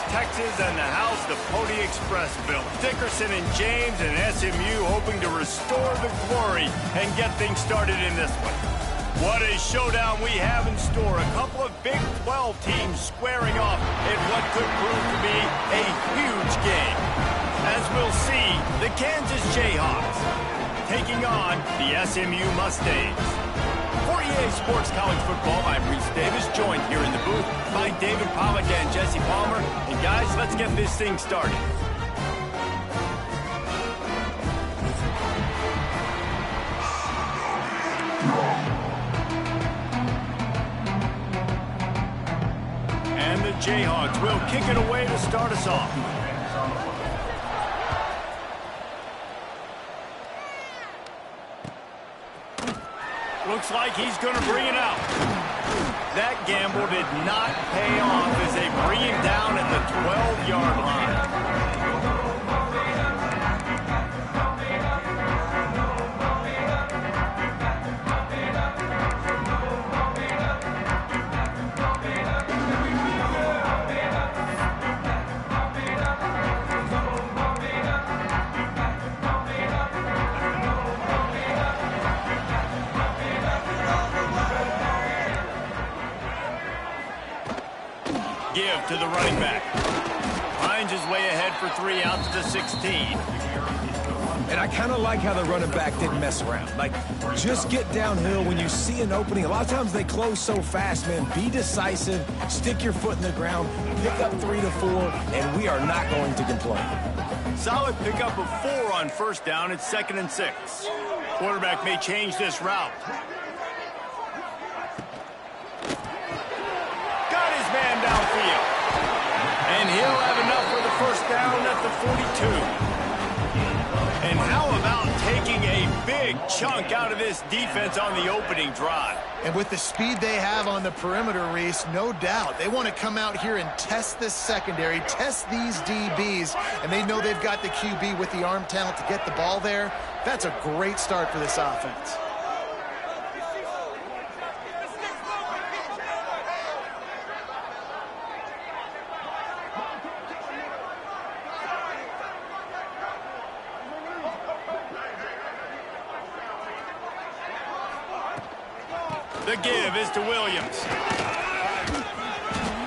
Texas, and the house the Pony Express built. Dickerson and James and SMU hoping to restore the glory and get things started in this one. What a showdown we have in store. A couple of Big 12 teams squaring off in what could prove to be a huge game. As we'll see, the Kansas Jayhawks taking on the SMU Mustangs. For EA Sports College Football, I'm Reese Davis, joined here in the booth by David Pollack and Jesse Palmer. And guys, let's get this thing started. And the Jayhawks will kick it away to start us off. Looks like he's going to bring it out. That gamble did not pay off as they bring him down at the 12-yard line. Give to the running back. Finds his way ahead for 3 out to the 16. And I kind of like how the running back didn't mess around. Like, just get downhill when you see an opening. A lot of times they close so fast, man. Be decisive, stick your foot in the ground, pick up 3 to 4, and we are not going to complain. Solid pickup of 4 on first down. It's 2nd and 6. Quarterback may change this route. Man downfield. And he'll have enough for the first down at the 42. And how about taking a big chunk out of this defense on the opening drive? And with the speed they have on the perimeter, Reese, no doubt, they want to come out here and test this secondary, test these DBs, and they know they've got the QB with the arm talent to get the ball there. That's a great start for this offense. The give is to Williams.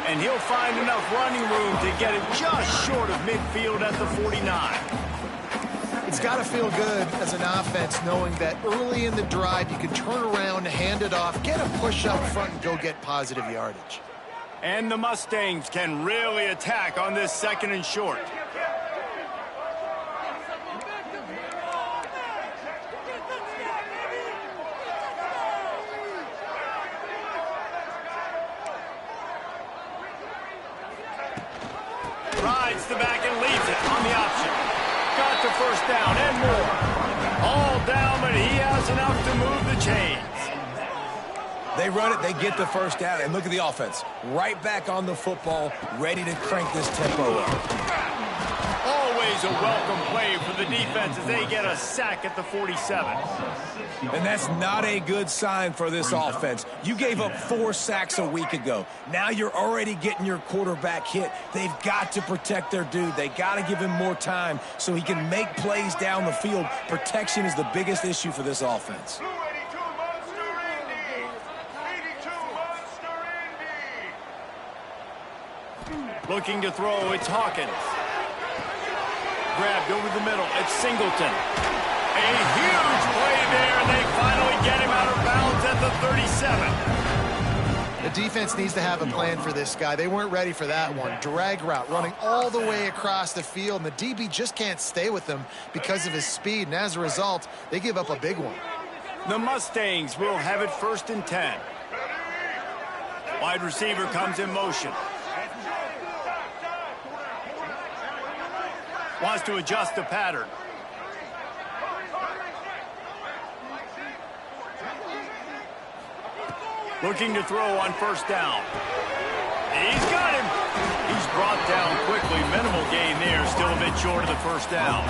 And he'll find enough running room to get it just short of midfield at the 49. It's got to feel good as an offense knowing that early in the drive you can turn around, hand it off, get a push up front, and go get positive yardage. And the Mustangs can really attack on this 2nd and short. Rides the back and leaves it on the option. Got the first down and more. All down, but he has enough to move the chains. They run it, they get the first down, and look at the offense. Right back on the football, ready to crank this tempo up. Always a welcome play for the defense as they get a sack at the 47. And that's not a good sign for this offense. You gave up 4 sacks a week ago. Now you're already getting your quarterback hit. They've got to protect their dude. They got to give him more time so he can make plays down the field. Protection is the biggest issue for this offense. Looking to throw, it's Hawkins. Grabbed over the middle, it's Singleton. A huge play there, and they finally get him out of bounds at the 37. The defense needs to have a plan for this guy. They weren't ready for that one. Drag route, running all the way across the field, and the DB just can't stay with him because of his speed, and as a result, they give up a big one. The Mustangs will have it 1st and 10. Wide receiver comes in motion. Wants to adjust the pattern. Looking to throw on first down. He's got him. He's brought down quickly. Minimal gain there. Still a bit it short of the first down.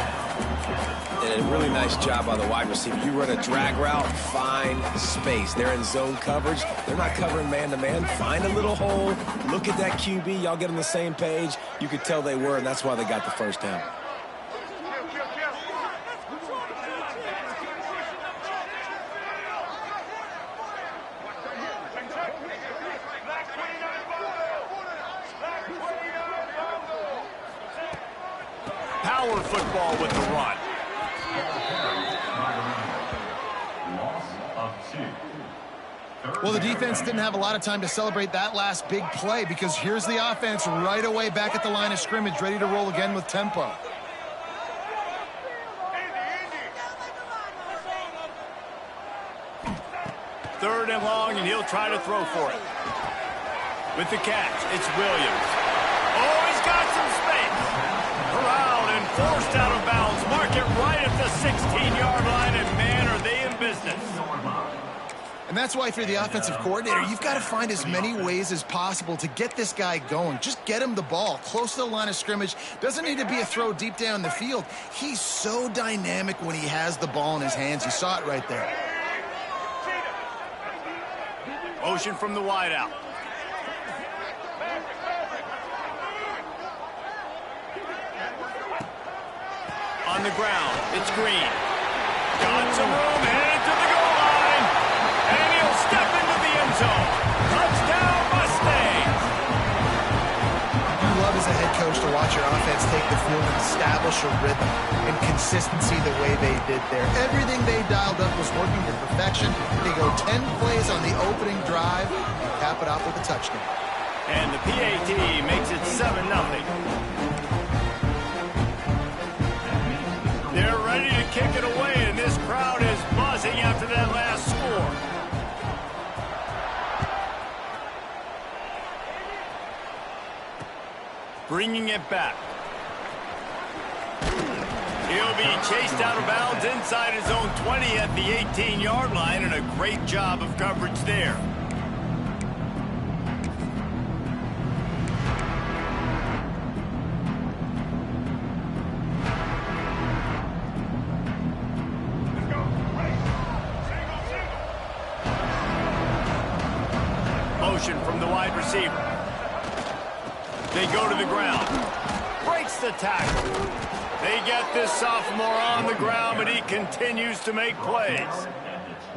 And a really nice job by the wide receiver. You run a drag route, find space. They're in zone coverage. They're not covering man-to-man. Find a little hole. Look at that QB. Y'all get on the same page. You could tell they were, and that's why they got the first down. Power football with the run. Well, the defense didn't have a lot of time to celebrate that last big play because here's the offense right away back at the line of scrimmage, ready to roll again with tempo. Third and long, and he'll try to throw for it. With the catch, it's Williams. Oh, he's got some space. Corralled and forced out of bounds. Mark it right at the 16-yard line, and man, are they in business. And that's why if you're the offensive coordinator, you've got to find as many ways as possible to get this guy going. Just get him the ball close to the line of scrimmage. Doesn't need to be a throw deep down the field. He's so dynamic when he has the ball in his hands. You saw it right there. Motion from the wideout. On the ground, it's Green. Got some room, headed to the goal line. And he'll step into the end zone. Touchdown, Mustangs! You love as a head coach to watch your offense take the field and establish a rhythm and consistency the way they did there. Everything they dialed up was working to perfection. They go 10 plays on the opening drive and cap it off with a touchdown. And the PAT makes it 7-0. They're ready to kick it away, and this crowd is buzzing after that last score. Bringing it back. He'll be chased out of bounds inside his own 20 at the 18-yard line, and a great job of coverage there. From the wide receiver. They go to the ground. Breaks the tackle. They get this sophomore on the ground, but he continues to make plays.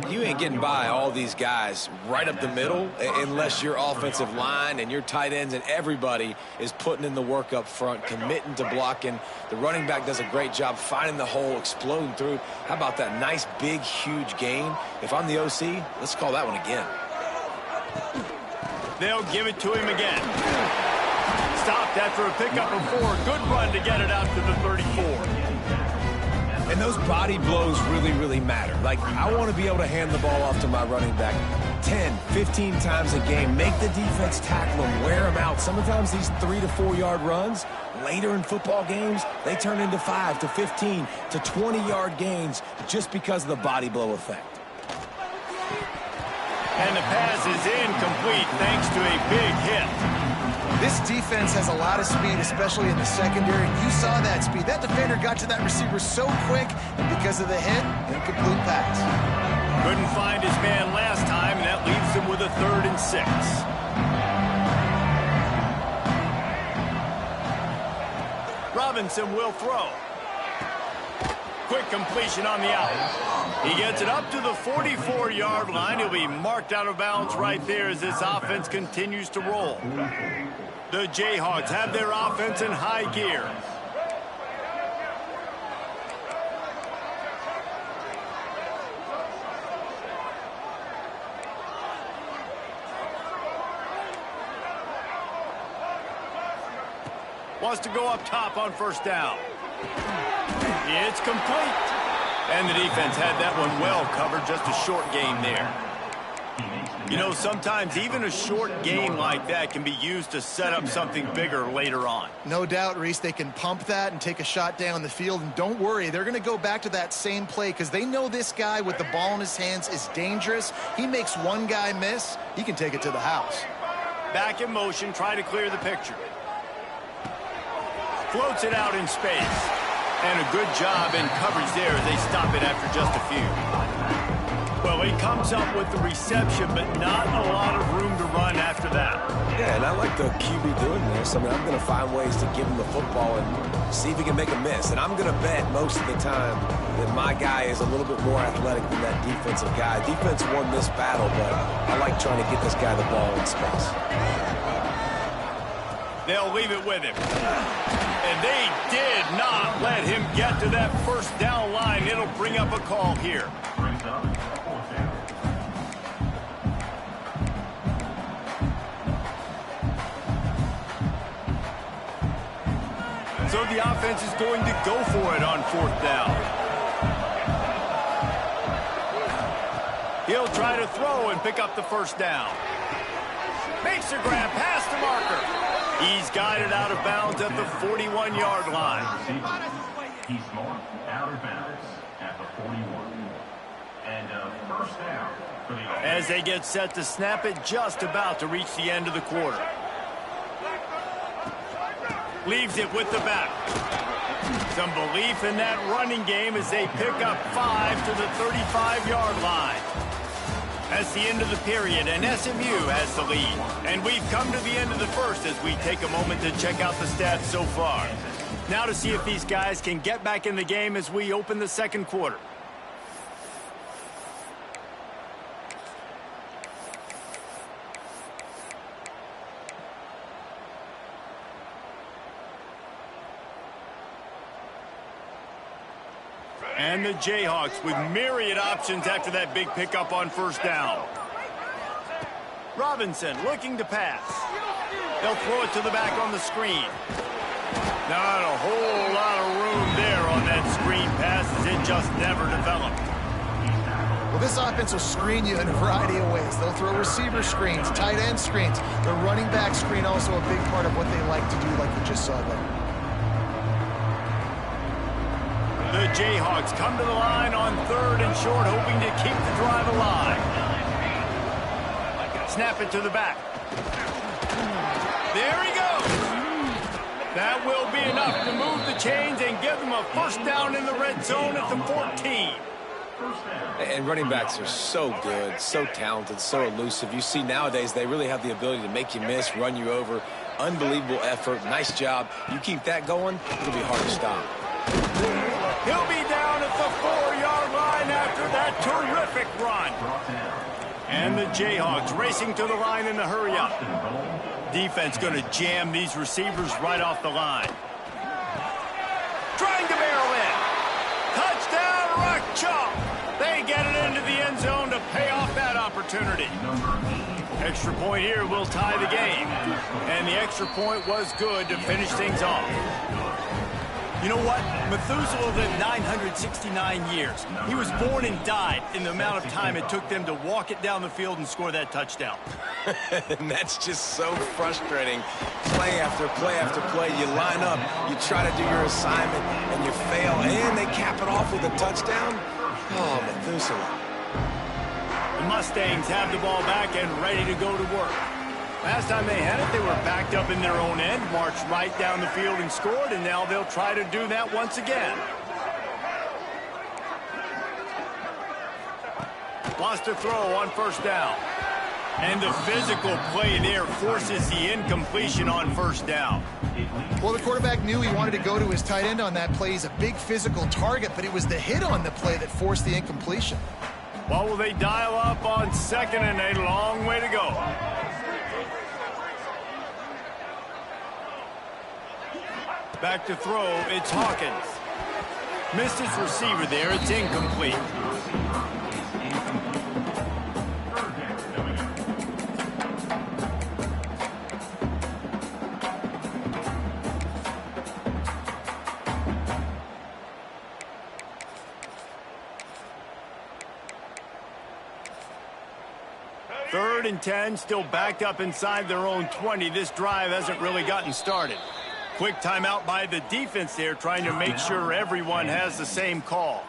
You ain't getting by all these guys right up the middle unless your offensive line and your tight ends and everybody is putting in the work up front, committing to blocking. The running back does a great job finding the hole, exploding through. How about that nice, big, huge gain? If I'm the OC, let's call that one again. They'll give it to him again. Stopped after a pickup of 4. Good run to get it out to the 34. And those body blows really, really matter. Like, I want to be able to hand the ball off to my running back 10, 15 times a game. Make the defense tackle him, wear him out. Sometimes these 3 to 4 yard runs, later in football games, they turn into 5 to 15 to 20-yard gains just because of the body blow effect. And the pass is incomplete thanks to a big hit. This defense has a lot of speed, especially in the secondary. You saw that speed. That defender got to that receiver so quick, and because of the hit, incomplete pass. Couldn't find his man last time, and that leaves him with a 3rd and 6. Robinson will throw. Quick completion on the out. He gets it up to the 44-yard line. He'll be marked out of bounds right there as this offense continues to roll. The Jayhawks have their offense in high gear. Wants to go up top on first down. It's complete. And the defense had that one well covered. Just a short game there. You know, sometimes even a short game like that can be used to set up something bigger later on. No doubt, Reese, they can pump that and take a shot down the field. And don't worry, they're going to go back to that same play because they know this guy with the ball in his hands is dangerous. He makes one guy miss, he can take it to the house. Back in motion, try to clear the picture. Floats it out in space. And a good job in coverage there as they stop it after just a few. Well, he comes up with the reception, but not a lot of room to run after that. Yeah, and I like the QB doing this. I mean, I'm going to find ways to give him the football and see if he can make a miss. And I'm going to bet most of the time that my guy is a little bit more athletic than that defensive guy. Defense won this battle, but I like trying to get this guy the ball in space. They'll leave it with him. And they did not let him get to that first down line. It'll bring up a call here. So the offense is going to go for it on 4th down. He'll try to throw and pick up the first down. Makes a grab past the marker. He's guided out of bounds at the 41-yard line. He's marked out of bounds at the 41. And first down for the offense. As they get set to snap it, just about to reach the end of the quarter. Leaves it with the back. Some belief in that running game as they pick up 5 to the 35-yard line. That's the end of the period, and SMU has the lead. And we've come to the end of the first as we take a moment to check out the stats so far. Now to see if these guys can get back in the game as we open the second quarter. And the Jayhawks with myriad options after that big pickup on first down. Robinson looking to pass. They'll throw it to the back on the screen. Not a whole lot of room there on that screen pass as it just never developed. Well, this offense will screen you in a variety of ways. They'll throw receiver screens, tight end screens. The running back screen also a big part of what they like to do, like you just saw there. The Jayhawks come to the line on 3rd and short, hoping to keep the drive alive. Snap it to the back. There he goes. That will be enough to move the chains and give them a first down in the red zone at the 14. And running backs are so good, so talented, so elusive. You see nowadays they really have the ability to make you miss, run you over. Unbelievable effort. Nice job. You keep that going, it'll be hard to stop. He'll be down at the 4-yard line after that terrific run. And the Jayhawks racing to the line in the hurry-up. Defense going to jam these receivers right off the line. Trying to barrel in. Touchdown, Rock Chalk. They get it into the end zone to pay off that opportunity. Extra point here will tie the game. And the extra point was good to finish things off. You know what? Methuselah lived 969 years. He was born and died in the amount of time it took them to walk it down the field and score that touchdown. And that's just so frustrating. Play after play after play. You line up, you try to do your assignment, and you fail, and they cap it off with a touchdown? Oh, Methuselah. The Mustangs have the ball back and ready to go to work. Last time they had it, they were backed up in their own end, marched right down the field and scored, and now they'll try to do that once again. Lost a throw on first down. And the physical play there forces the incompletion on first down. Well, the quarterback knew he wanted to go to his tight end on that play. He's a big physical target, but it was the hit on the play that forced the incompletion. Well, will they dial up on 2nd and a long way to go? Back to throw, it's Hawkins. Missed his receiver there, it's incomplete. Third and 10, still backed up inside their own 20. This drive hasn't really gotten started. Quick timeout by the defense there, trying to make sure everyone has the same call.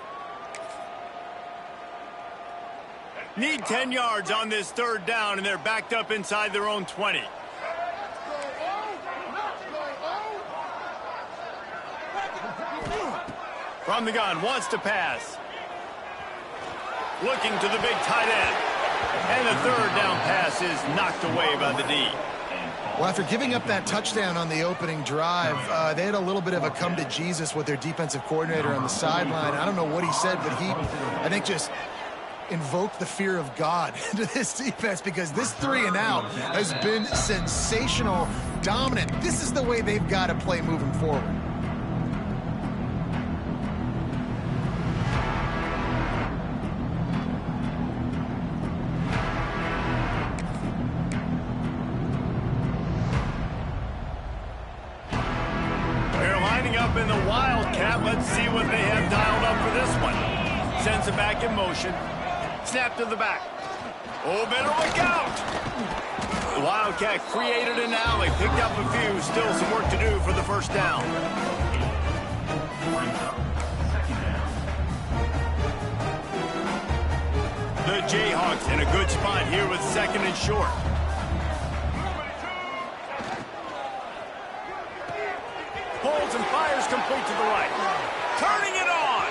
Need 10 yards on this 3rd down, and they're backed up inside their own 20. From the gun, wants to pass. Looking to the big tight end. And the third down pass is knocked away by the D. Well, after giving up that touchdown on the opening drive, they had a little bit of a come to Jesus with their defensive coordinator on the sideline. I don't know what he said, but he, I think, just invoked the fear of God into this defense, because this 3-and-out has been sensational, dominant. This is the way they've got to play moving forward. In the Wildcat, let's see what they have dialed up for this one. Sends it back in motion. Snap to the back. Oh, better look out. The Wildcat created an alley, picked up a few. Still some work to do for the first down. The Jayhawks in a good spot here with second and short. Pulls and fires complete to the right. Turning it on.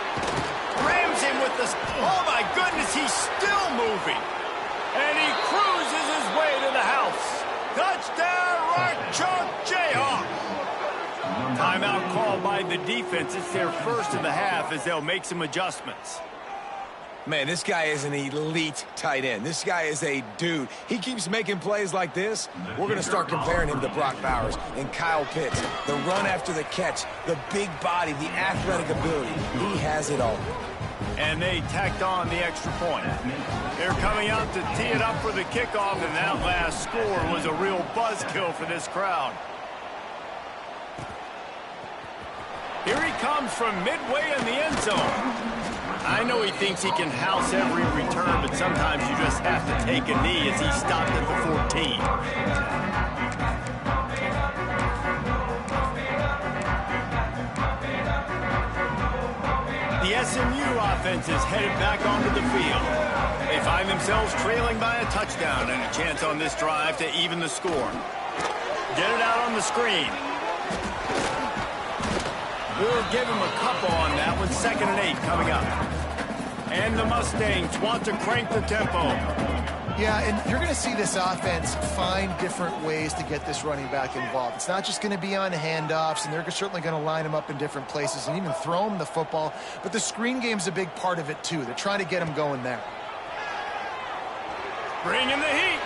Rams him with this. Oh, my goodness, he's still moving. And he cruises his way to the house. Touchdown, Rock Chalk Jayhawks. Timeout called by the defense. It's their first of the half as they'll make some adjustments. Man, this guy is an elite tight end. This guy is a dude. He keeps making plays like this. We're going to start comparing him to Brock Bowers and Kyle Pitts. The run after the catch, the big body, the athletic ability. He has it all. And they tacked on the extra point. They're coming out to tee it up for the kickoff, and that last score was a real buzzkill for this crowd. Here he comes from midway in the end zone. I know he thinks he can house every return, but sometimes you just have to take a knee as he stopped at the 14. The SMU offense is headed back onto the field. They find themselves trailing by a touchdown and a chance on this drive to even the score. Get it out on the screen. We'll give him a couple on that one. 2nd and 8 coming up. And the Mustangs want to crank the tempo. Yeah, and you're going to see this offense find different ways to get this running back involved. It's not just going to be on handoffs, and they're certainly going to line him up in different places and even throw him the football. But the screen game's a big part of it, too. They're trying to get him going there. Bring in the heat.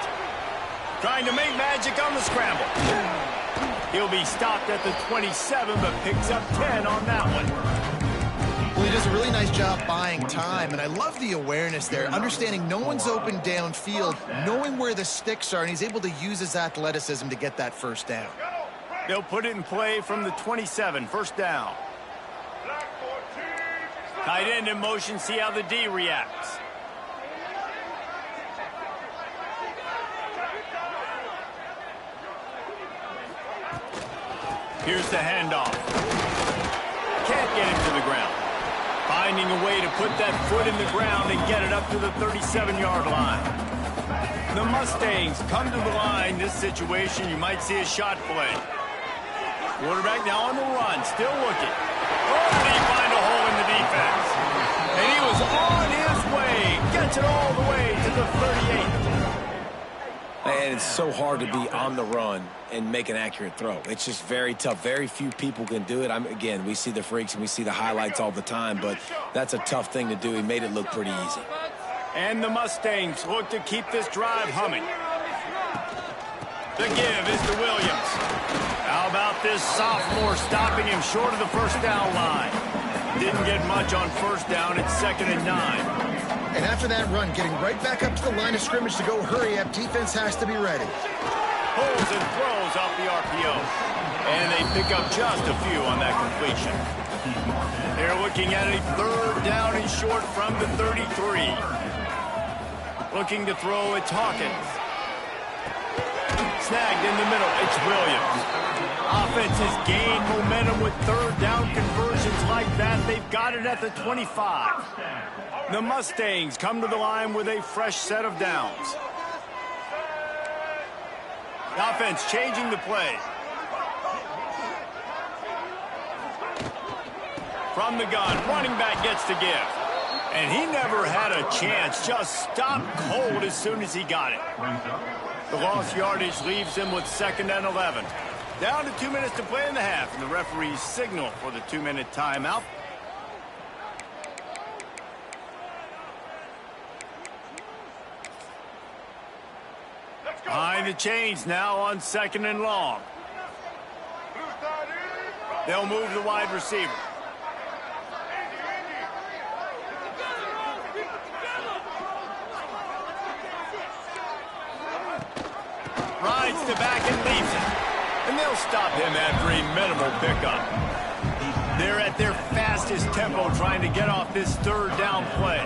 Trying to make magic on the scramble. He'll be stopped at the 27, but picks up 10 on that one. Well, he does a really nice job buying time, and I love the awareness there, understanding no one's open downfield, knowing where the sticks are, and he's able to use his athleticism to get that first down. They'll put it in play from the 27, first down. Tight end in motion, see how the D reacts. Here's the handoff. Can't get him to the ground. Finding a way to put that foot in the ground and get it up to the 37-yard line. The Mustangs come to the line. This situation, you might see a shot play. Quarterback now on the run, still looking. Oh, did he find a hole in the defense? And he was on his way. Gets it all the way to the 38. And it's so hard to be on the run and make an accurate throw. It's just very tough. Very few people can do it. Again, we see the freaks and we see the highlights all the time, but that's a tough thing to do. He made it look pretty easy. And the Mustangs look to keep this drive humming. The give is to Williams. How about this sophomore stopping him short of the first down line? Didn't get much on first down. It's 2nd and 9. And after that run, getting right back up to the line of scrimmage to go hurry up, defense has to be ready. Pulls and throws off the RPO. And they pick up just a few on that completion. They're looking at a 3rd down and short from the 33. Looking to throw, it's Hawkins. Snagged in the middle, it's Williams. Offense has gained momentum with 3rd down conversions like that. They've got it at the 25. The Mustangs come to the line with a fresh set of downs. The offense changing the play. From the gun, running back gets to give. And he never had a chance, just stopped cold as soon as he got it. The lost yardage leaves him with 2nd and 11. Down to 2 minutes to play in the half, and the referee's signal for the 2-minute timeout. Behind the chains now on 2nd and long. They'll move the wide receiver. Rides to back and leaves it. And they'll stop him after a minimal pickup. They're at their fastest tempo trying to get off this 3rd down play.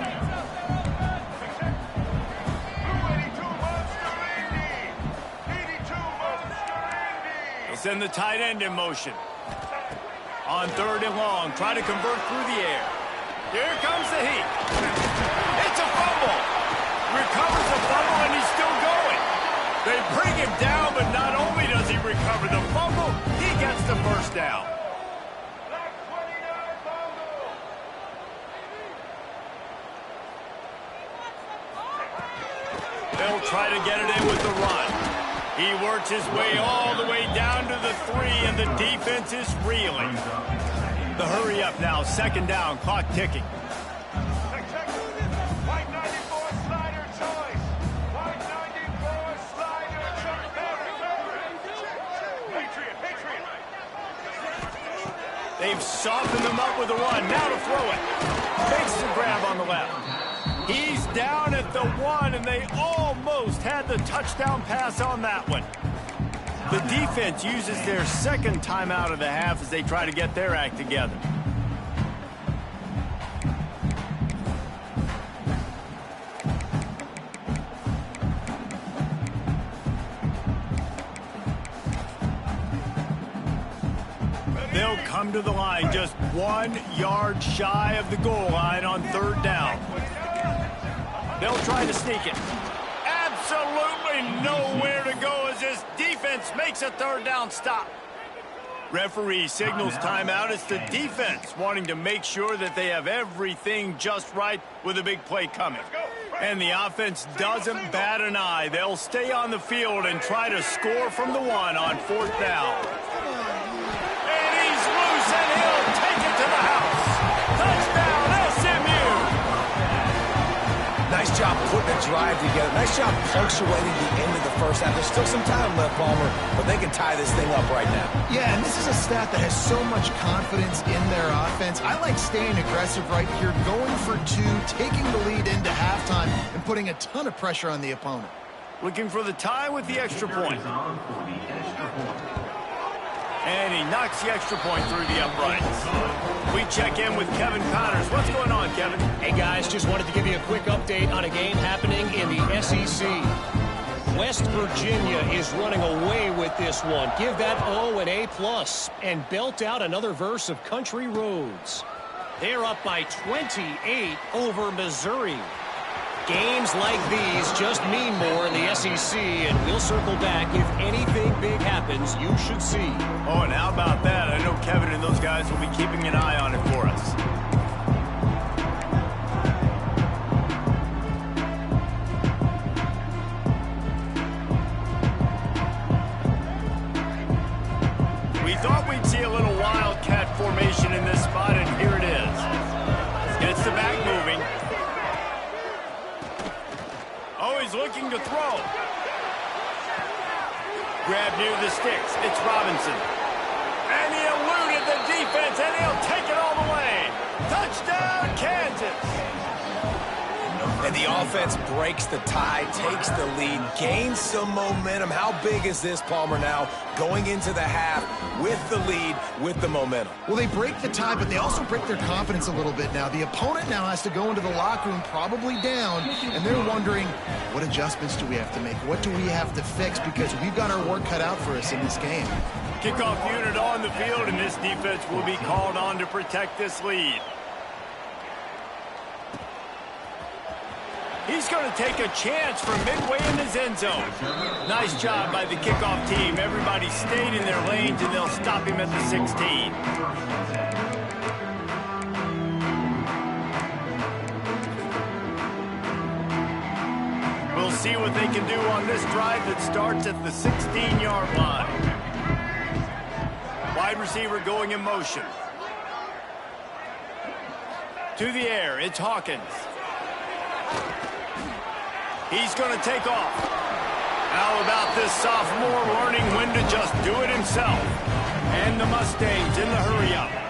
They'll send the tight end in motion. On 3rd and long, try to convert through the air. Here comes the heat. It's a fumble. Recovers the fumble, and he's still going. They bring him down, but not only does he recover the fumble, he gets the 1st down. They'll try to get it in with the run. He works his way all the way down to the 3, and the defense is reeling. The hurry up now, 2nd down, clock ticking. They've softened them up with a run. Now to throw it. Makes the grab on the left. He's down at the 1, and they almost had the touchdown pass on that one. The defense uses their 2nd timeout of the half as they try to get their act together. They'll come to the line just 1 yard shy of the goal line on 3rd down. They'll try to sneak it. Absolutely nowhere to go as this defense makes a 3rd down stop. Referee signals timeout. It's the defense wanting to make sure that they have everything just right with a big play coming. And the offense doesn't bat an eye. They'll stay on the field and try to score from the 1 on 4th down. And he'll take it to the house. Touchdown, SMU! Nice job putting a drive together. Nice job punctuating the end of the 1st half. There's still some time left, Palmer, but they can tie this thing up right now. Yeah, and this is a staff that has so much confidence in their offense. I like staying aggressive right here, going for 2, taking the lead into halftime, and putting a ton of pressure on the opponent. Looking for the tie with the extra point. And he knocks the extra point through the uprights. We check in with Kevin Connors. What's going on, Kevin? Hey, guys, just wanted to give you a quick update on a game happening in the SEC. West Virginia is running away with this one. Give that O an A+, and belt out another verse of Country Roads. They're up by 28 over Missouri. Games like these just mean more in the SEC, and we'll circle back. If anything big happens, you should see. Oh, and how about that? I know Kevin and those guys will be keeping an eye on it for us. We thought we'd see a little wildcat formation in this spot, and here it is. Gets the back moving. Oh, he's looking to throw. Grab near the sticks. It's Robinson. And he eluded the defense, and he'll take it all the way. Touchdown, Kansas. And the offense breaks the tie, takes the lead, gains some momentum. How big is this, Palmer, now going into the half with the lead, with the momentum? Well, they break the tie, but they also break their confidence a little bit now. The opponent now has to go into the locker room probably down, and they're wondering, what adjustments do we have to make? What do we have to fix? Because we've got our work cut out for us in this game. Kickoff unit on the field, and this defense will be called on to protect this lead. He's going to take a chance from midway in his end zone. Nice job by the kickoff team. Everybody stayed in their lanes, and they'll stop him at the 16. see what they can do on this drive that starts at the 16-yard line. Wide receiver going in motion. To the air, it's Hawkins. He's going to take off. How about this sophomore learning when to just do it himself? And the Mustangs in the hurry-up.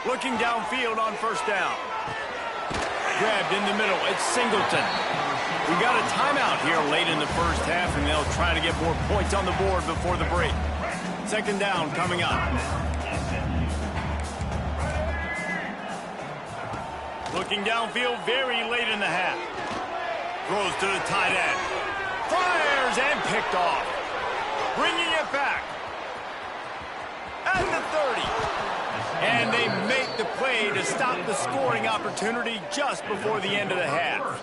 Looking downfield on first down. Grabbed in the middle. It's Singleton. We got a timeout here late in the first half, and they'll try to get more points on the board before the break. Second down coming up. Looking downfield very late in the half. Throws to the tight end. Fires and picked off. Bringing it back. At the 30. And they make the play to stop the scoring opportunity just before the end of the half.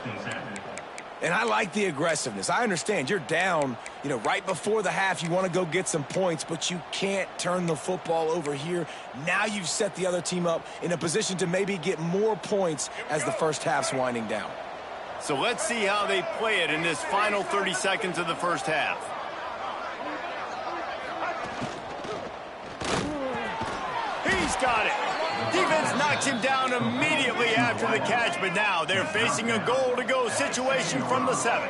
And I like the aggressiveness. I understand you're down, right before the half. You want to go get some points, but you can't turn the football over here. Now you've set the other team up in a position to maybe get more points as the first half's winding down. So let's see how they play it in this final 30 seconds of the first half. He's got it. Defense knocks him down immediately after the catch, but now they're facing a goal-to-go situation from the 7.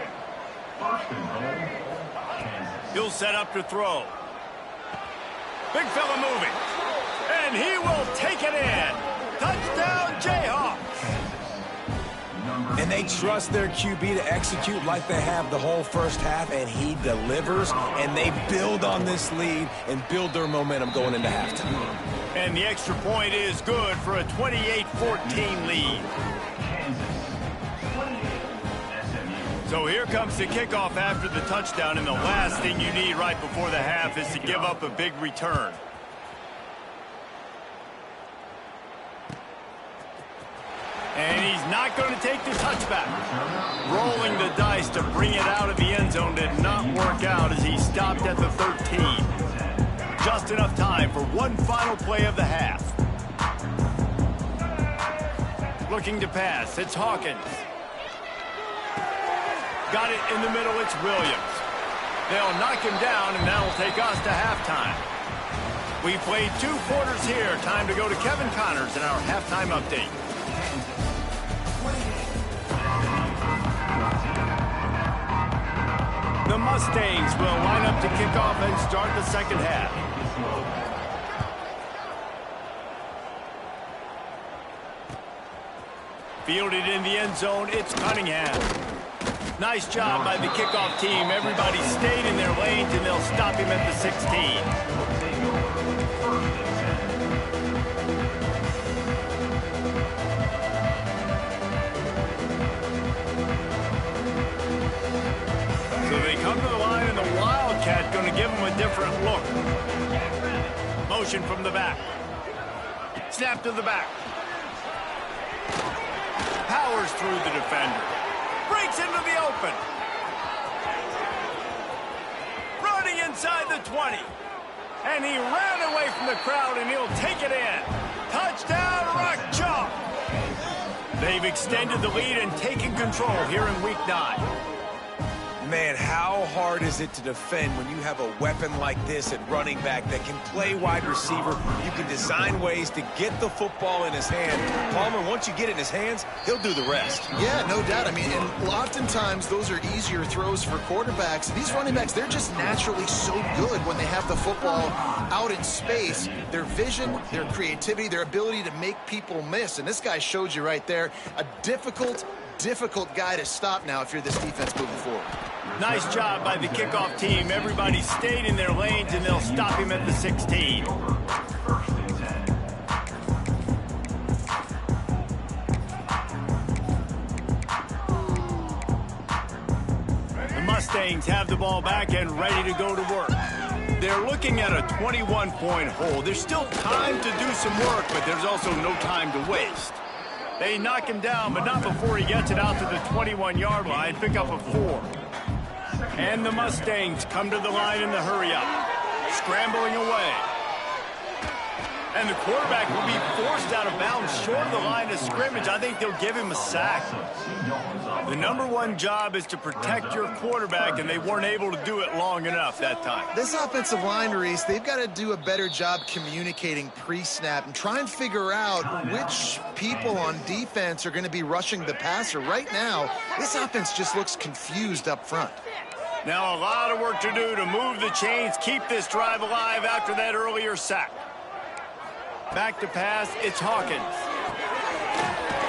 He'll set up to throw. Big fella moving. And he will take it in. Touchdown, Jayhawks. And they trust their QB to execute like they have the whole first half, and he delivers, and they build on this lead and build their momentum going into halftime. And the extra point is good for a 28-14 lead. So here comes the kickoff after the touchdown, and the last thing you need right before the half is to give up a big return. And he's not going to take the touchback. Rolling the dice to bring it out of the end zone did not work out as he stopped at the 13. Just enough time for one final play of the half. Looking to pass, it's Hawkins. Got it in the middle, it's Williams. They'll knock him down, and that'll take us to halftime. We played 2 quarters here. Time to go to Kevin Connors in our halftime update. The Mustangs will line up to kick off and start the second half. Fielded in the end zone, it's Cunningham. Nice job by the kickoff team. Everybody stayed in their lanes, and they'll stop him at the 16. So they come to the line, and the Wildcat going to give them a different look. Motion from the back. Snap to the back. Powers through the defender. Breaks into the open. Running inside the 20. And he ran away from the crowd, and he'll take it in. Touchdown, Rock Chalk. They've extended the lead and taken control here in Week 9. Man, how hard is it to defend when you have a weapon like this at running back that can play wide receiver? You can design ways to get the football in his hand. Palmer, once you get it in his hands, he'll do the rest. Yeah, no doubt. I mean, and oftentimes those are easier throws for quarterbacks. These running backs, they're just naturally so good when they have the football out in space. Their vision, their creativity, their ability to make people miss. And this guy showed you right there, a difficult guy to stop now if you're this defense moving forward. Nice job by the kickoff team. Everybody stayed in their lanes, and they'll stop him at the 16. The Mustangs have the ball back and ready to go to work. They're looking at a 21-point hole. There's still time to do some work, but there's also no time to waste. They knock him down, but not before he gets it out to the 21-yard line. Pick up a 4. And the Mustangs come to the line in the hurry-up. Scrambling away. And the quarterback will be forced out of bounds short of the line of scrimmage. I think they'll give him a sack. The #1 job is to protect your quarterback, and they weren't able to do it long enough that time. This offensive line, Reese, they've got to do a better job communicating pre-snap and try and figure out which people on defense are going to be rushing the passer. Right now, this offense just looks confused up front. Now a lot of work to do to move the chains, keep this drive alive after that earlier sack. Back to pass, it's Hawkins.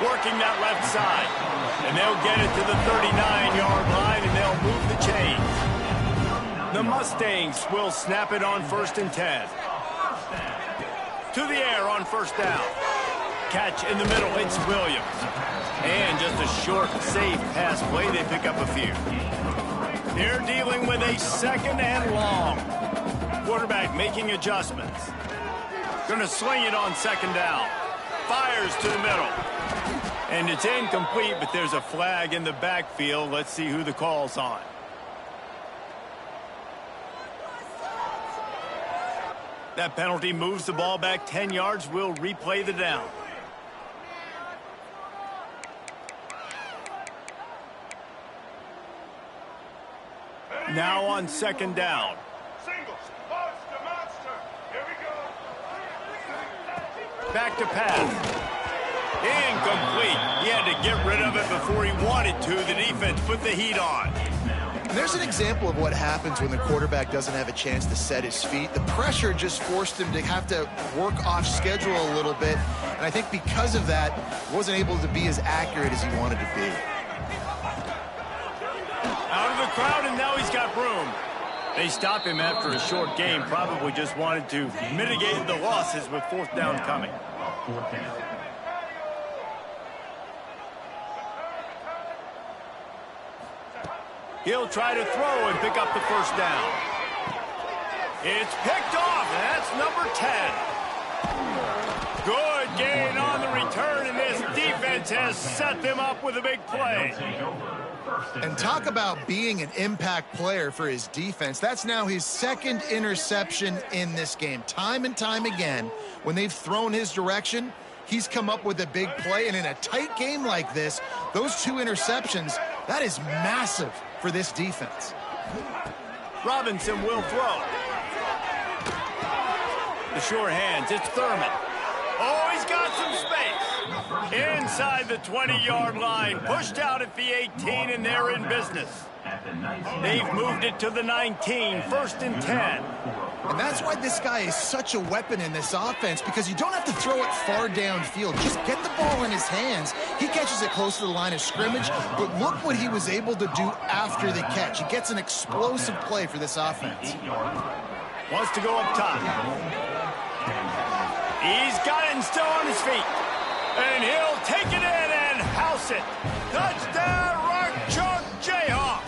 Working that left side. And they'll get it to the 39-yard line, and they'll move the chains. The Mustangs will snap it on 1st and 10. To the air on 1st down. Catch in the middle, it's Williams. And just a short, safe pass play, they pick up a few. They're dealing with a 2nd and long. Quarterback making adjustments. Going to sling it on 2nd down. Fires to the middle. And it's incomplete, but there's a flag in the backfield. Let's see who the call's on. That penalty moves the ball back 10 yards. We'll replay the down. Now on 2nd down. Back to pass. Incomplete. He had to get rid of it before he wanted to. The defense put the heat on. There's an example of what happens when the quarterback doesn't have a chance to set his feet. The pressure just forced him to have to work off schedule a little bit. And I think because of that, he wasn't able to be as accurate as he wanted to be. Out of the crowd, and now he's got room. They stop him after a short game. Probably just wanted to mitigate the losses with 4th down coming. He'll try to throw and pick up the 1st down. It's picked off, and that's number 10. Good gain on the return, and this defense has set them up with a big play. And talk about being an impact player for his defense. That's now his 2nd interception in this game. Time and time again, when they've thrown his direction, he's come up with a big play. And in a tight game like this, those 2 interceptions, that is massive for this defense. Robinson will throw. The sure hands, it's Thurman. Oh, he's got some space. Inside the 20-yard line, pushed out at the 18, and they're in business. They've moved it to the 19, 1st and 10. And that's why this guy is such a weapon in this offense, because you don't have to throw it far downfield. Just get the ball in his hands. He catches it close to the line of scrimmage, but look what he was able to do after the catch. He gets an explosive play for this offense. Wants to go up top. He's got it and still on his feet. And he'll take it in and house it. Touchdown, Rock Chalk Jayhawk.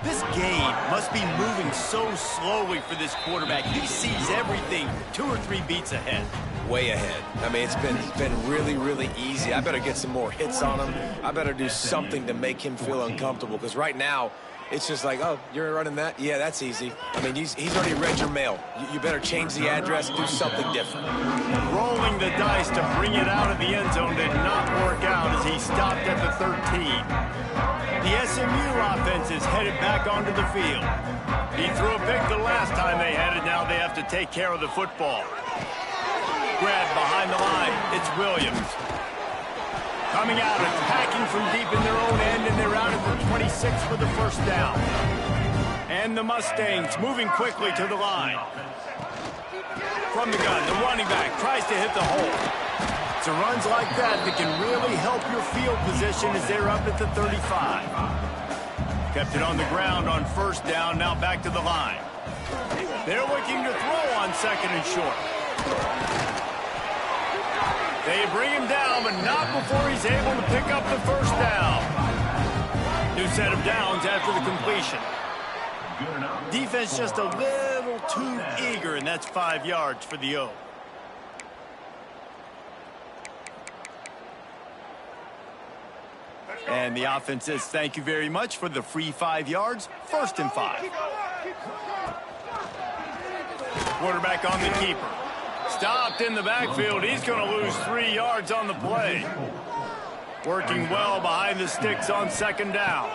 This game must be moving so slowly for this quarterback. He sees everything 2 or 3 beats ahead. Way ahead. I mean, it's been really, really easy. I better get some more hits on him. I better do something to make him feel uncomfortable, because right now, it's just like, oh, you're running that? Yeah, that's easy. I mean, he's already read your mail. You better change the address, do something different. Rolling the dice to bring it out of the end zone did not work out as he stopped at the 13. The SMU offense is headed back onto the field. He threw a pick the last time they had it. Now they have to take care of the football. Grab behind the line. It's Williams. Coming out, attacking from deep in their own end, and they're out at the 26 for the 1st down. And the Mustangs moving quickly to the line. From the gun, the running back tries to hit the hole. It's runs like that can really help your field position as they're up at the 35. Kept it on the ground on 1st down, now back to the line. They're looking to throw on 2nd and short. They bring him down, but not before he's able to pick up the 1st down. New set of downs after the completion. Defense just a little too eager, and that's 5 yards for the O. And the offense says thank you very much for the free 5 yards. 1st and 5. Quarterback on the keeper. Stopped in the backfield. He's going to lose 3 yards on the play. Working well behind the sticks on second down.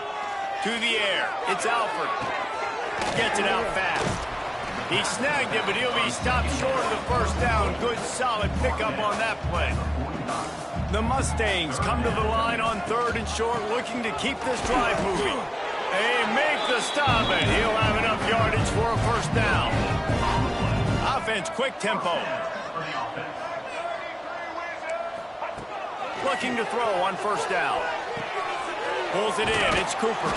To the air. It's Alford. Gets it out fast. He snagged it, but he'll be stopped short of the first down. Good, solid pickup on that play. The Mustangs come to the line on 3rd and short, looking to keep this drive moving. They make the stop, and he'll have enough yardage for a first down. Offense, quick tempo. Looking to throw on first down. Pulls it in. It's Cooper.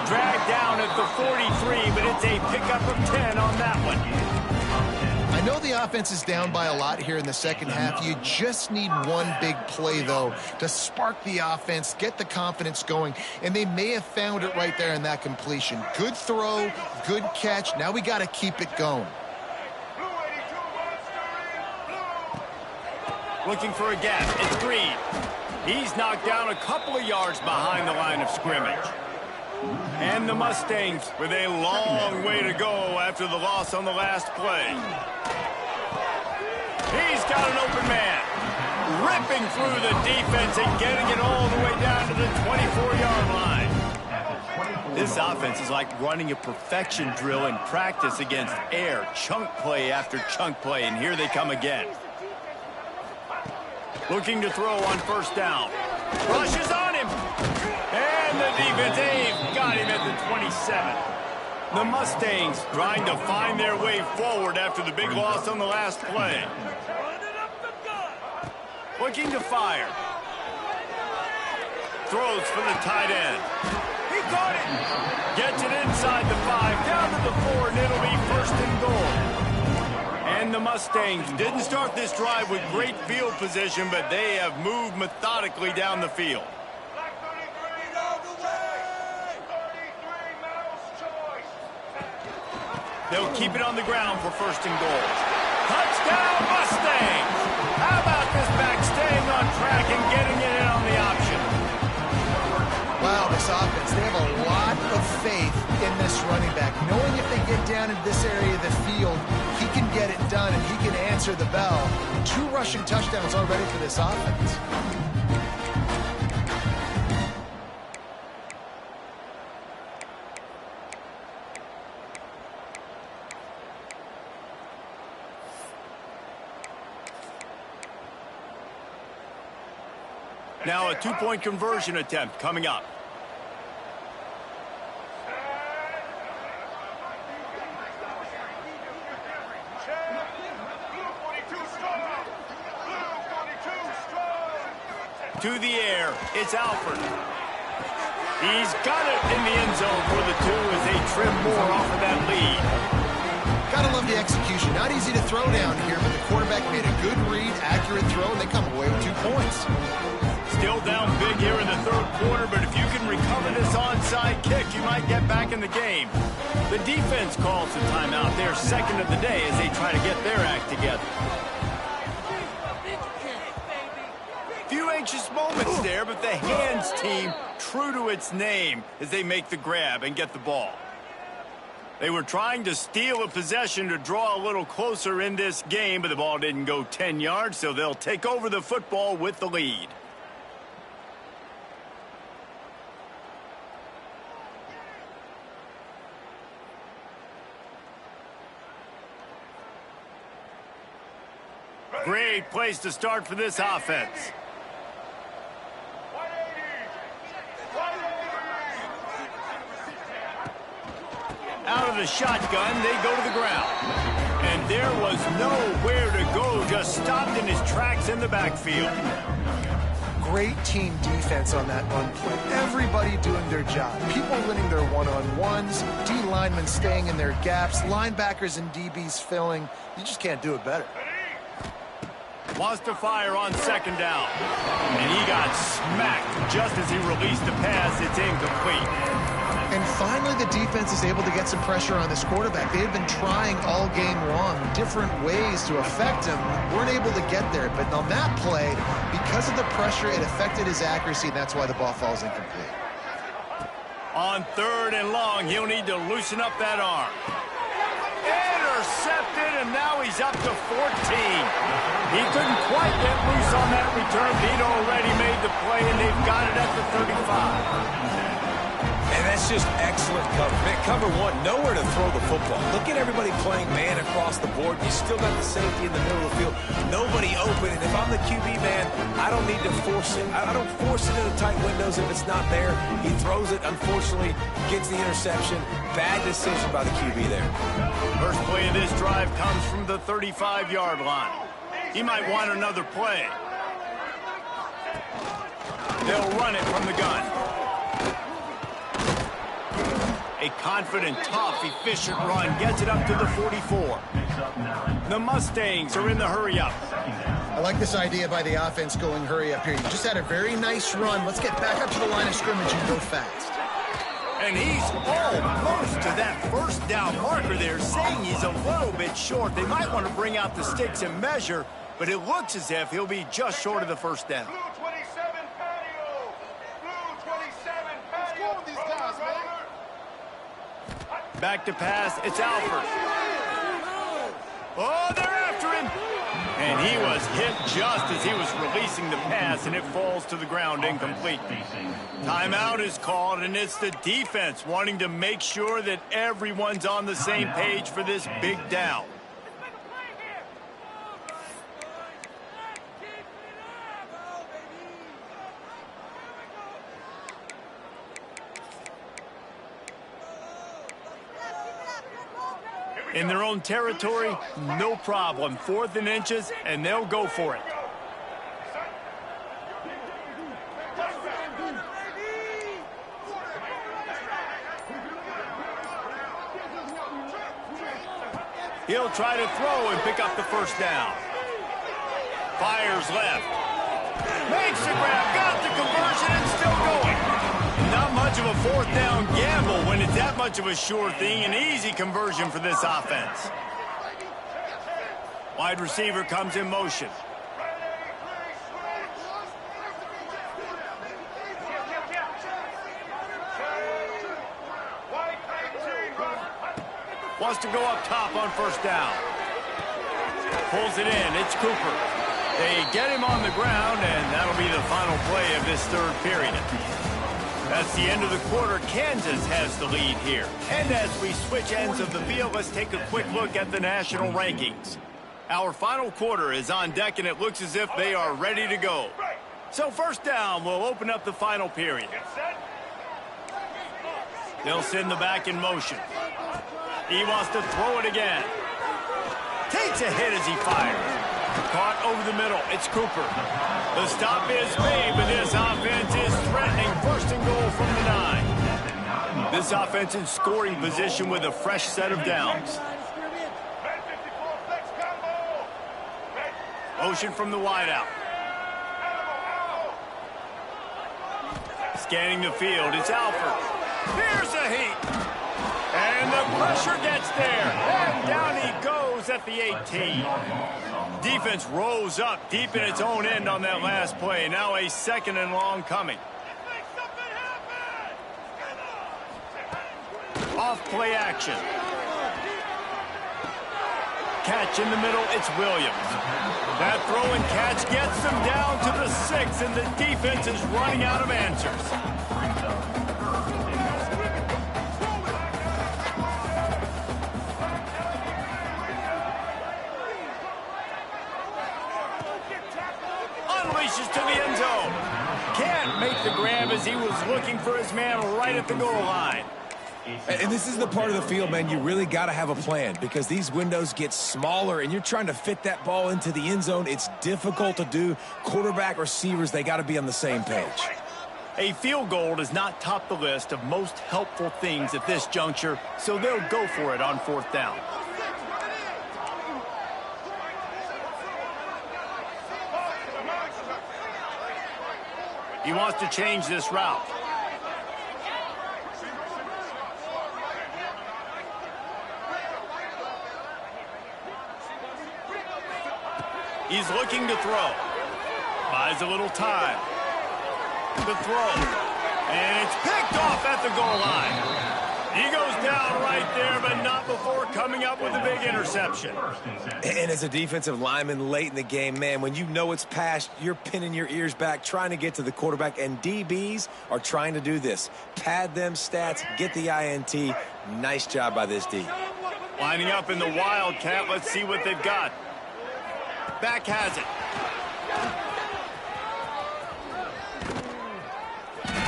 Dragged down at the 43, but it's a pickup of 10 on that one. I know the offense is down by a lot here in the second half. You just need one big play, though, to spark the offense, get the confidence going, and they may have found it right there in that completion. Good throw, good catch. Now we got to keep it going. Looking for a gap. It's Green. He's knocked down a couple of yards behind the line of scrimmage. And the Mustangs with a long way to go after the loss on the last play. He's got an open man. Ripping through the defense and getting it all the way down to the 24-yard line. This offense is like running a perfection drill in practice against air. Chunk play after chunk play, and here they come again. Looking to throw on first down. Rushes on him. And the defense got him at the 27. The Mustangs trying to find their way forward after the big loss on the last play. Looking to fire. Throws for the tight end. He caught it. Gets it inside the 5, down to the 4, and it'll be first and goal. And the Mustangs didn't start this drive with great field position, but they have moved methodically down the field. They'll keep it on the ground for first and goal. Touchdown, Mustangs! How about this back staying on track and getting it in on the option? Wow, this offense, they have a lot of faith in this running back. Knowing if they get down into this area of the field, he can get it done and he can answer the bell. 2 rushing touchdowns already for this offense. Now a 2-point conversion attempt coming up. To the air, it's Alford. He's got it in the end zone for the 2 as they trim more off of that lead. Gotta love the execution. Not easy to throw down here, but the quarterback made a good read, accurate throw, and they come away with 2 points. Still down big here in the 3rd quarter, but if you can recover this onside kick, you might get back in the game. The defense calls the timeout, their second of the day, as they try to get their act together. Few anxious moments there, but the hands team true to its name as they make the grab and get the ball. They were trying to steal a possession to draw a little closer in this game, but the ball didn't go 10 yards, so they'll take over the football with the lead. Great place to start for this offense. Out of the shotgun, they go to the ground. And there was nowhere to go, just stopped in his tracks in the backfield. Great team defense on that run play. Everybody doing their job. People winning their one-on-ones, D linemen staying in their gaps, linebackers and DBs filling. You just can't do it better. Wants to fire on second down. And he got smacked just as he released the pass. It's incomplete. And finally, the defense is able to get some pressure on this quarterback. They had been trying all game long different ways to affect him. Weren't able to get there. But on that play, because of the pressure, it affected his accuracy, and that's why the ball falls incomplete. On 3rd and long, he'll need to loosen up that arm. intercepted, and now he's up to 14. He couldn't quite get loose on that return. He'd already made the play, and they've got it at the 35. And that's just excellent cover. Man, cover one, nowhere to throw the football. Look at everybody playing man across the board. You still got the safety in the middle of the field. Nobody open. And if I'm the QB, man, I don't need to force it. I don't force it into tight windows if it's not there. He throws it, unfortunately, gets the interception. Bad decision by the QB there. First play of this drive comes from the 35-yard line. He might want another play. They'll run it from the gun. A confident, tough, efficient run gets it up to the 44. The Mustangs are in the hurry-up. I like this idea by the offense going hurry up here. You just had a very nice run. Let's get back up to the line of scrimmage and go fast. And he's almost to that first down marker there, saying he's a little bit short. They might want to bring out the sticks and measure, but it looks as if he'll be just short of the first down. Blue 27 patio. Blue 27 patio. What's going with these guys, man? Back to pass, it's Alford. Oh, they're after him. And he was hit just as he was releasing the pass, and it falls to the ground incomplete. Timeout is called, and it's the defense wanting to make sure that everyone's on the same page for this big down. In their own territory, no problem. 4th and inches, and they'll go for it. He'll try to throw and pick up the first down. Fires left. Makes the grab, got the conversion, and still going. Not much of a 4th down gamble when it's that much of a sure thing. An easy conversion for this offense. Wide receiver comes in motion. Wants to go up top on first down. Pulls it in. It's Cooper. They get him on the ground, and that'll be the final play of this third period. That's the end of the quarter. Kansas has the lead here. And as we switch ends of the field, let's take a quick look at the national rankings. Our final quarter is on deck, and it looks as if they are ready to go. So first down will open up the final period. They'll send the back in motion. He wants to throw it again. Takes a hit as he fires. Caught over the middle. It's Cooper. The stop is made, but this offense is threatening. First and goal from the 9. This offense in scoring position with a fresh set of downs. Motion from the wideout. Scanning the field. It's Alford. Here's a heat. And the pressure gets there. And down he goes at the 18. Defense rose up deep in its own end on that last play. Now a 2nd and long coming. Off play action. Catch in the middle, it's Williams. That throw and catch gets them down to the 6, and the defense is running out of answers. Unleashes to the end zone. Can't make the grab as he was looking for his man right at the goal line. And this is the part of the field, man, you really got to have a plan because these windows get smaller and you're trying to fit that ball into the end zone. It's difficult to do. Quarterback, receivers, they got to be on the same page. A field goal does not top the list of most helpful things at this juncture, so they'll go for it on 4th down. He wants to change this route. He's looking to throw. Buys a little time. The throw. And it's picked off at the goal line. He goes down right there, but not before coming up with a big interception. And as a defensive lineman late in the game, man, when you know it's past, you're pinning your ears back, trying to get to the quarterback, and DBs are trying to do this. Pad them stats, get the INT. Nice job by this D. Lining up in the Wildcat. Let's see what they've got. Back has it.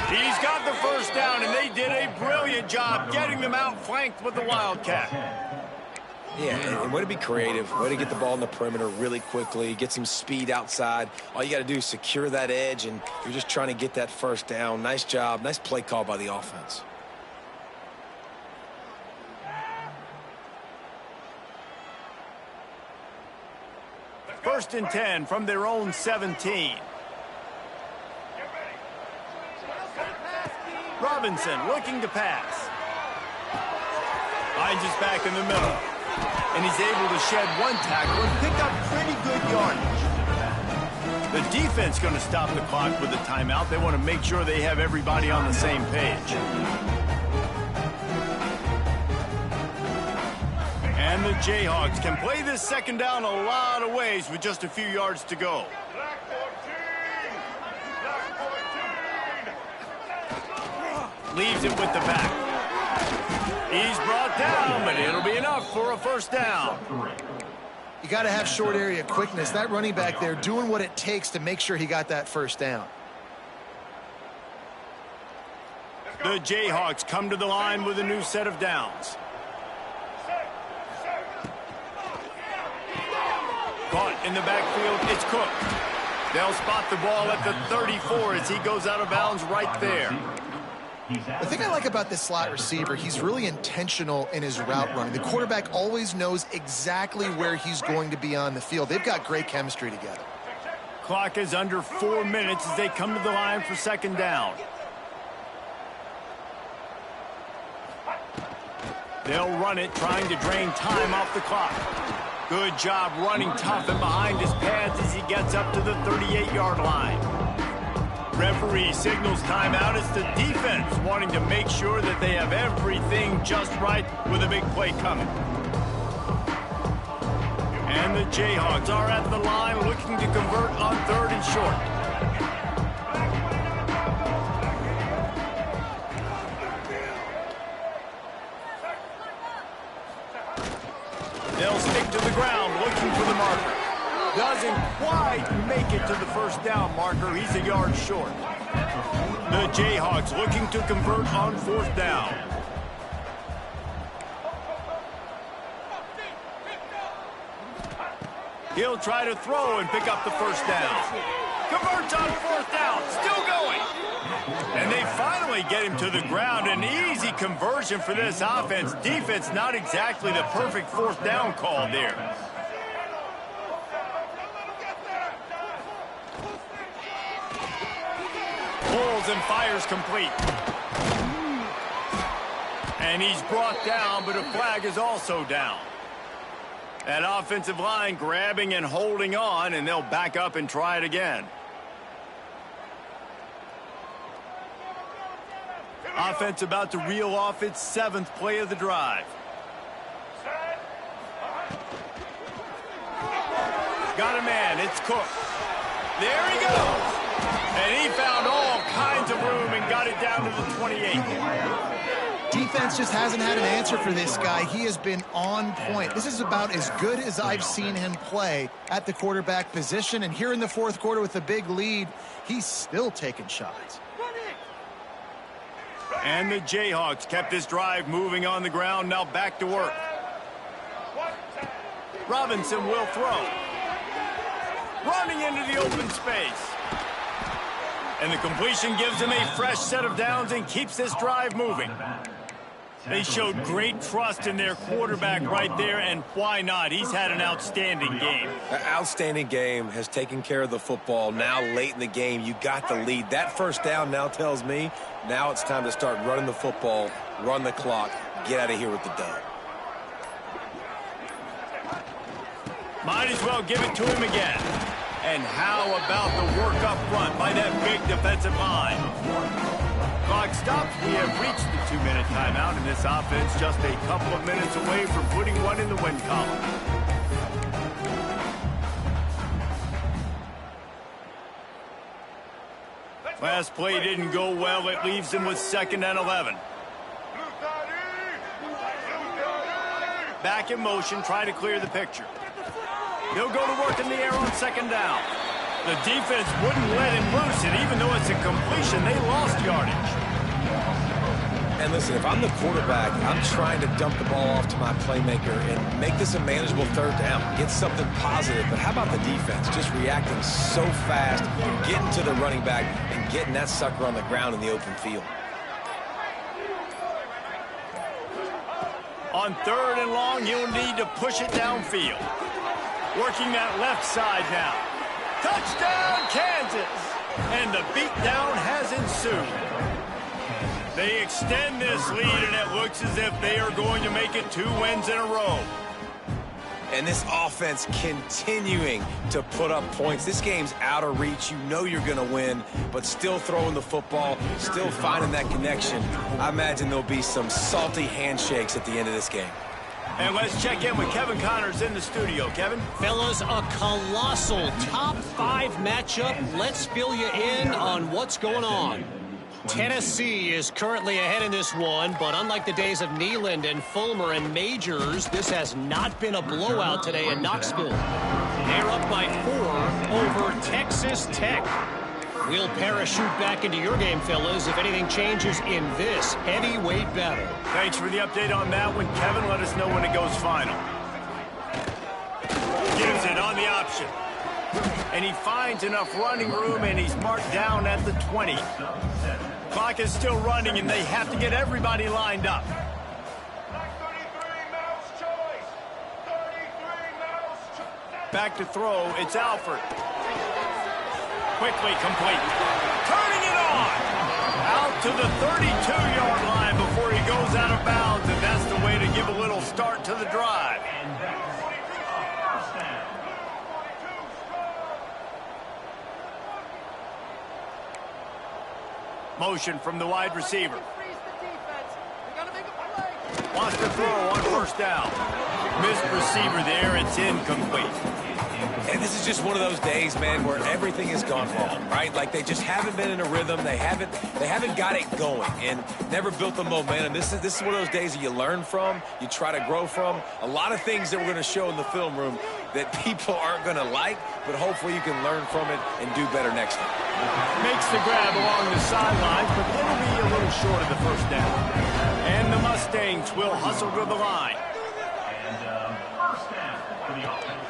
He's got the first down, and they did a brilliant job getting them outflanked with the Wildcat. Yeah, and way to be creative, way to get the ball in the perimeter really quickly, get some speed outside. All you got to do is secure that edge, and you're just trying to get that first down. Nice job, nice play call by the offense. First and 10 from their own 17. Robinson looking to pass. Finds his back in the middle. And he's able to shed one tackle and pick up pretty good yardage. The defense going to stop the clock with a timeout. They want to make sure they have everybody on the same page. And the Jayhawks can play this second down a lot of ways with just a few yards to go. Leaves it with the back. He's brought down, but it'll be enough for a first down. You got to have short area quickness. That running back there doing what it takes to make sure he got that first down. The Jayhawks come to the line with a new set of downs. Caught in the backfield, it's Cook. They'll spot the ball at the 34 as he goes out of bounds right there. The thing I like about this slot receiver, he's really intentional in his route running. The quarterback always knows exactly where he's going to be on the field. They've got great chemistry together. Clock is under 4 minutes as they come to the line for second down. They'll run it, trying to drain time off the clock. Good job running tough and behind his pads as he gets up to the 38-yard line. Referee signals timeout. It's the defense wanting to make sure that they have everything just right with a big play coming. And the Jayhawks are at the line looking to convert on 3rd and short. They'll stick to the ground looking for the marker. Doesn't quite make it to the first down marker. He's a yard short. The Jayhawks looking to convert on 4th down. He'll try to throw and pick up the first down. Converts on 4th down. Still going. And they finally get him to the ground. An easy conversion for this offense. Defense not exactly the perfect 4th down call there. Pulls and fires complete. And he's brought down, but a flag is also down. That offensive line grabbing and holding on, and they'll back up and try it again. Offense about to reel off its 7th play of the drive. Got a man, it's Cook. There he goes. And he found all kinds of room and got it down to the 28. Defense just hasn't had an answer for this guy. He has been on point. This is about as good as I've seen him play at the quarterback position. And here in the 4th quarter with a big lead, he's still taking shots. And the Jayhawks kept this drive moving on the ground. Now back to work. Robinson will throw. Running into the open space. And the completion gives him a fresh set of downs and keeps this drive moving. They showed great trust in their quarterback right there, and why not? He's had an outstanding game. An outstanding game, has taken care of the football. Now late in the game, you got the lead. That first down now tells me now it's time to start running the football, run the clock, get out of here with the dub. Might as well give it to him again. And how about the work up front by that big defensive line? Clock stops. We have reached the 2-minute timeout, and this offense just a couple of minutes away from putting one in the win column. Last play didn't go well. It leaves them with 2nd and 11. Back in motion, try to clear the picture. They'll go to work in the air on 2nd down. The defense wouldn't let him loose, and even though it's a completion, they lost yardage. And listen, if I'm the quarterback, I'm trying to dump the ball off to my playmaker and make this a manageable 3rd down. Get something positive. But how about the defense? Just reacting so fast, getting to the running back, and getting that sucker on the ground in the open field. On 3rd and long, you'll need to push it downfield. Working that left side now. Touchdown, Kansas! And the beatdown has ensued. They extend this lead, and it looks as if they are going to make it 2 wins in a row. And this offense continuing to put up points. This game's out of reach. You know you're going to win, but still throwing the football, still finding that connection. I imagine there'll be some salty handshakes at the end of this game. And let's check in with Kevin Connors in the studio. Kevin? Fellas, a colossal top 5 matchup. Let's fill you in on what's going on. Tennessee is currently ahead in this one, but unlike the days of Neyland and Fulmer and Majors, this has not been a blowout today in Knoxville. They're up by 4 over Texas Tech. We'll parachute back into your game, fellas, if anything changes in this heavyweight battle. Thanks for the update on that one, Kevin. Let us know when it goes final. Gives it on the option. And he finds enough running room, and he's marked down at the 20. Clock is still running, and they have to get everybody lined up. Back to throw. It's Alford. Quickly complete. Turning it on. Out to the 32-yard line before he goes out of bounds, and that's the way to give a little start to the drive. Motion from the wide receiver. Wants to throw on 1st down. Missed receiver there. It's incomplete. And this is just one of those days, man, where everything has gone wrong, right? Like they just haven't been in a rhythm. They haven't got it going and never built the momentum. This is one of those days that you learn from, you try to grow from. A lot of things that we're going to show in the film room that people aren't going to like, but hopefully you can learn from it and do better next time. Makes the grab along the sidelines, but it'll be a little short of the 1st down. And the Mustangs will hustle to the line.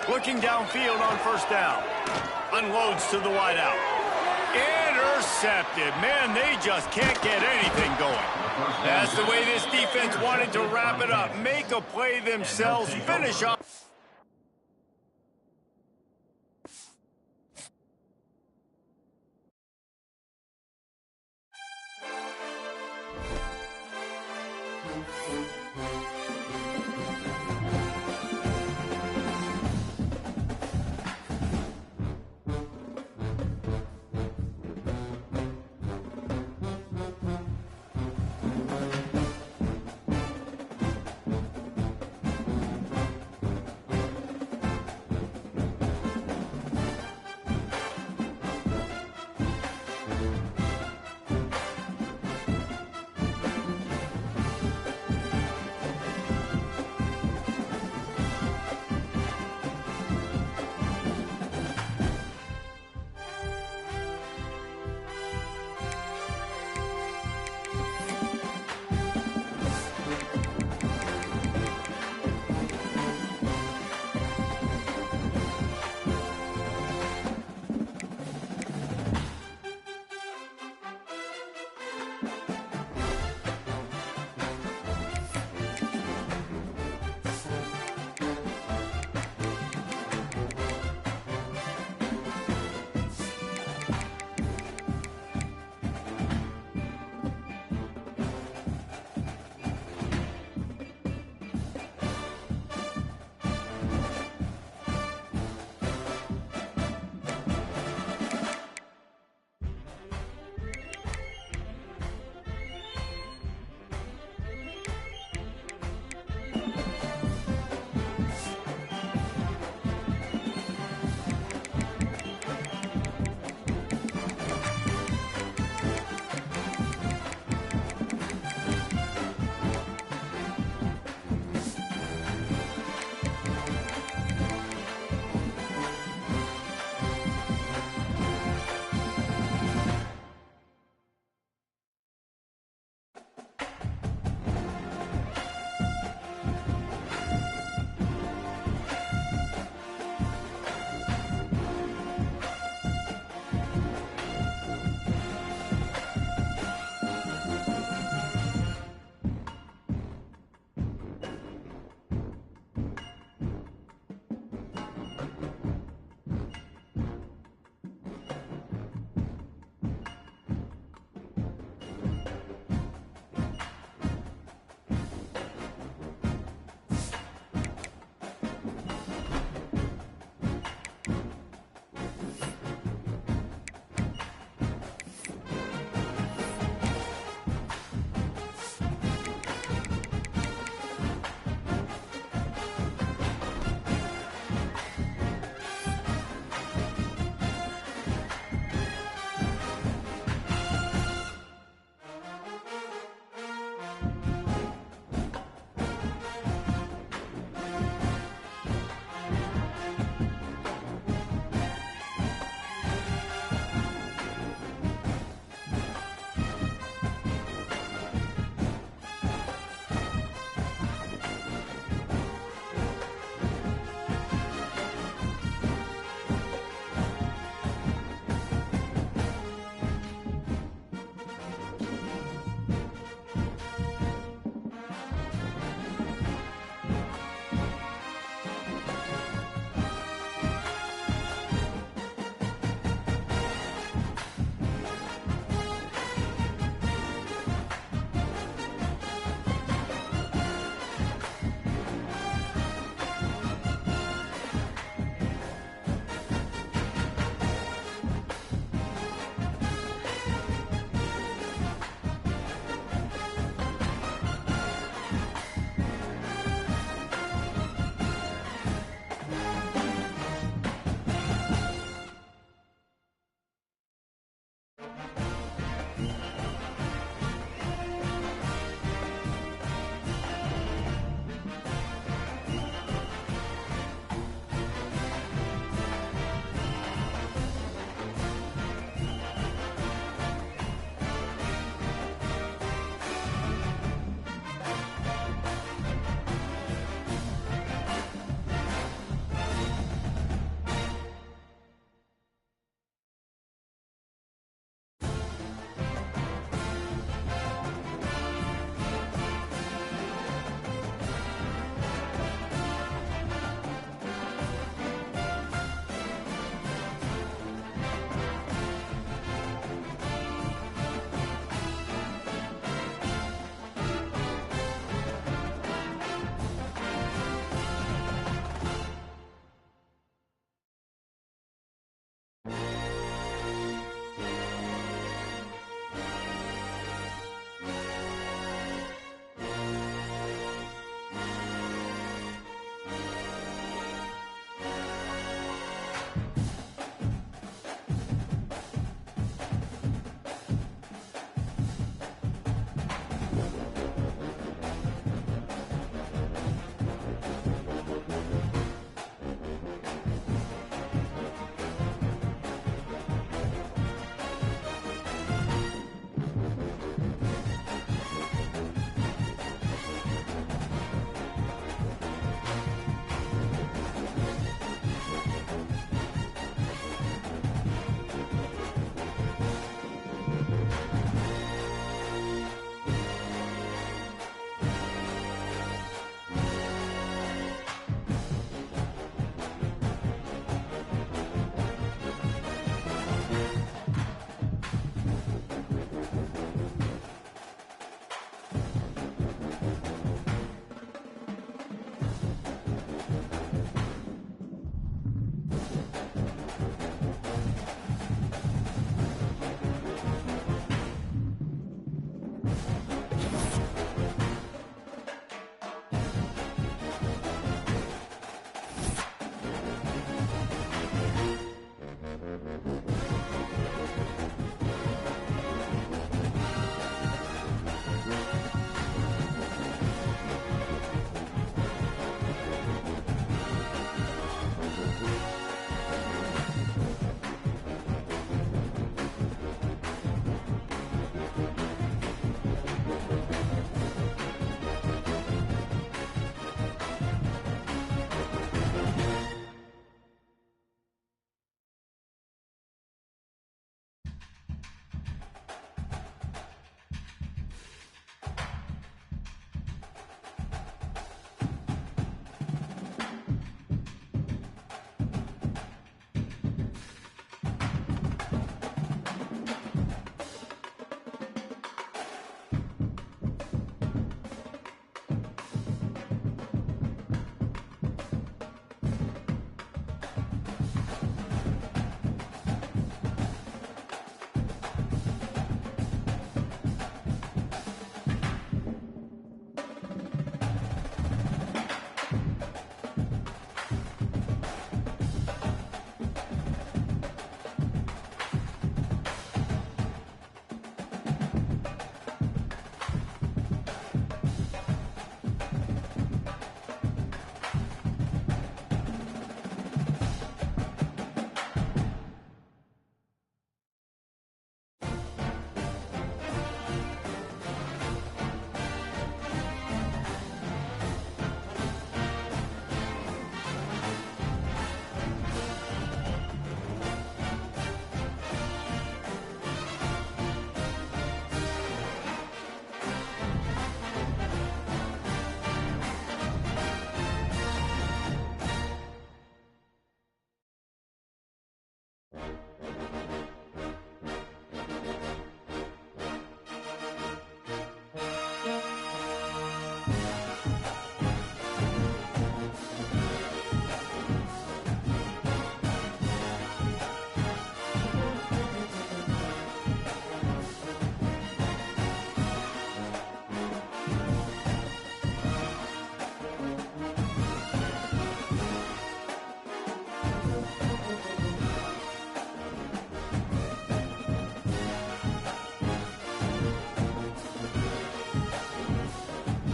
Looking downfield on 1st down. Unloads to the wideout. Intercepted. Man, they just can't get anything going. That's the way this defense wanted to wrap it up. Make a play themselves. Finish off.